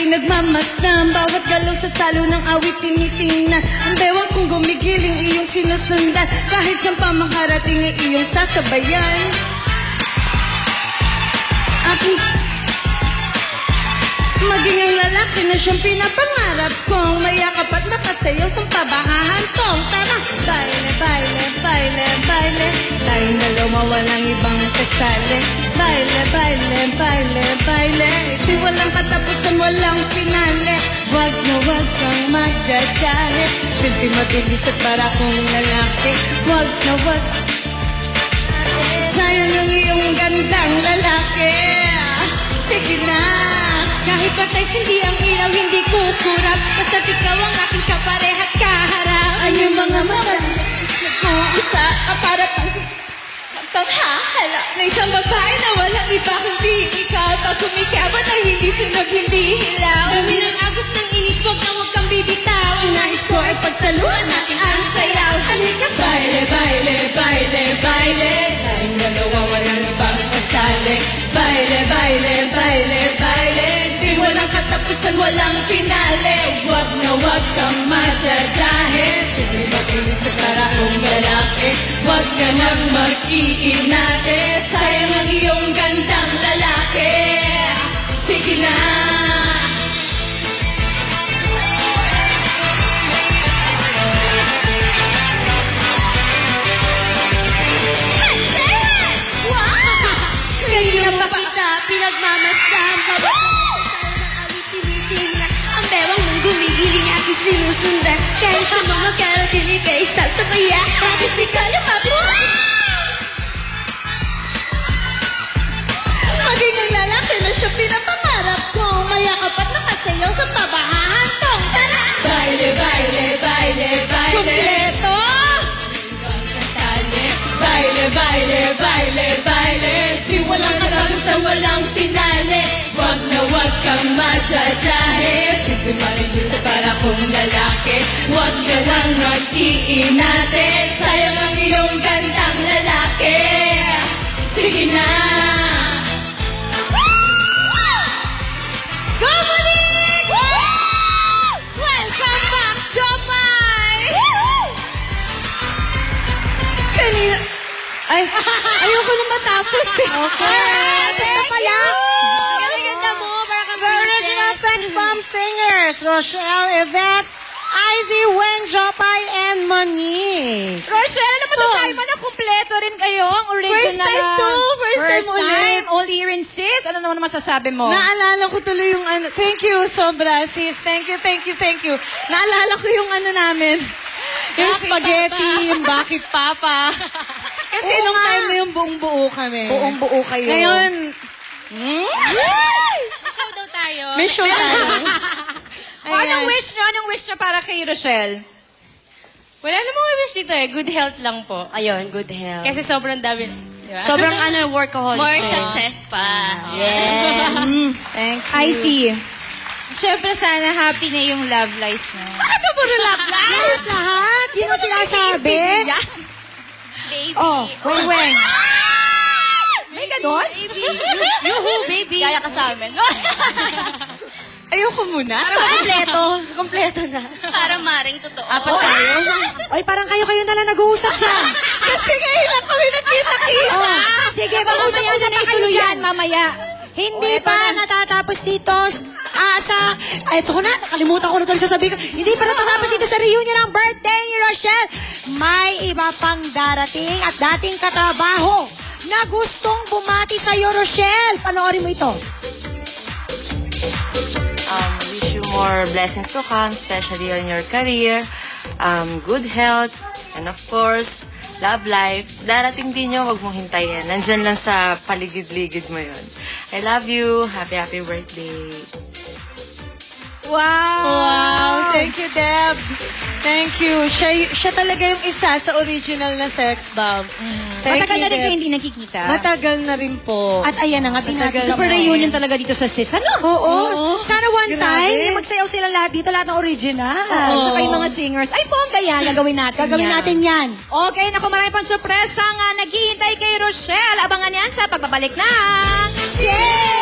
pinagmamasdan. Bawat galaw sa salo ng awit tinitingnan. Ang bewang kong gumigiling iyong sinusundan. Kahit saan pa makarating ay iyong sasabayan. Aking maging ang lalaki na siyang pinapangarap kong mayakap at makasayaw sa pabahahantong. Tara! Baile, baile, baile, baile. Tayong dalawa walang ibang kasali. Baile, baile, baile, baile. Di walang katapusan, walang pinale. Wag na wag kang magjajahe. Pilti mabilis at para kong lalaki. Wag na wag. Sayang ang iyong gandang lalaki. Sige na. Kahit patay hindi ang ilaw, hindi kukurap. Basta't ikaw ang aking kaparehat kaharap. Ang iyong mga mata nag-uusa ka para panghahala na isang babae na walang iba kundi ikaw. Pag kumikabot ay hindi sunog, hindi hilaw. Dami ng agos ng init, wag na wag kang bibitaw. Ang nais ko ay pagsaluhan natin ang sayaw. Halika, baile, baile, baile, baile. Tayong dalawa walang ibang kasali. Baile, baile, baile, baile. Di walang katapusan, walang finale. Wag na wag kang majajahe. Sige magilis sa para kong lalaki. Wag ka nang mag-iinate. Sayang ang iyong gandang lalaki. Sige na. Pinagmamasdan, ang bewang mong gumigiling aking sinusundan. Kahit sa mga karating ikay sasabaya. Bakit di ka lumapit? Maging ang lalaki na siya pinapangarap ko. Mayakap at nakasayaw sa pabahahantong. Tara! Baile, baile, baile, baile. Kompleto! Baile, baile, baile, baile. Di walang katapusan, walang finale. Wag na wag kang majajahe. Sige marilis para kong lalaki. Wag ka lang mag-iinate. Sayang ang iyong gandang lalaki. Sige na. Go Malik! Welcome back, Jomay! Kanina... Ay, ayoko na matapos eh. Okay. Basta pala. Ang ganda mo. The original sex bomb singers, Rochelle, Yvette, Izzy, Wen, Jopay, and Monique. Rochelle, ano masasabi mo na kumpleto rin kayo? Ang original. First time to. First time ulit. All year in sis. Ano naman masasabi mo? Naalala ko tuloy yung ano. Thank you, sobra, sis. Thank you, thank you, thank you. Naalala ko yung ano namin. Yung Bakit spaghetti, Papa? yung bakit papa. Kasi nung time na yung buong-buo kami. Buong-buo kayo. Ngayon, Show daw tayo. may show tayo. Anong wish nyo? Anong wish nyo para kay Rochelle? Wala namang wish dito eh. Good health lang po. Ayun, good health. Kasi sobrang dami. Diba? Sobrang workaholic. More ko. success pa. Yes. Thank you. I see. Siyempre sana happy na yung love life mo. Bakit ba puro love life? Lahat? Yun ang sinasabi? Baby. Oh, Wen. May ganon? Baby. Yuhu, baby. Kaya ka sa amin. Ayoko muna. Kompleto. Kompleto na. Para maring totoo. Apat tayo? Oy, parang kayo na lang nag-uusap dyan. Kasi ngayon lang kami nakita-kita. Oh, sige, Mamaya mag-usap na pa kayo ituloy yan, dyan. mamaya. Hindi pa natatapos dito. Ito ko na, nakalimutan ko na tuloy sasabihin ko. Hindi pa natatapos dito sa reunion ng birthday ni Rochelle. May iba pang darating at dating katrabaho na gustong bumati sa'yo, Rochelle. Panoorin mo ito. Wish you more blessings to come, especially on your career, good health, and of course, love life. Darating din yun, wag mong hintayin. Nandyan lang sa paligid-ligid mo yun. I love you. Happy, happy birthday. Wow, thank you, Deb. Thank you. Siya talaga yung isa sa original na sex bomb. Thank Matagal you, na rin Deb. kayo hindi nakikita. Matagal na rin po. At ayan na nga, Matagal Super na reunion rin. talaga dito sa sis. Ano? Oo. Sana one Grabe. time, yung magsayaw sila lahat dito, lahat ng original. So kayo mga singers, ay bongga yan, gagawin natin Gagawin yan. natin yan. Okay, naku, marami pang sorpresa nga naghihintay kay Rochelle. Abangan yan sa pagbabalik ng... Yay!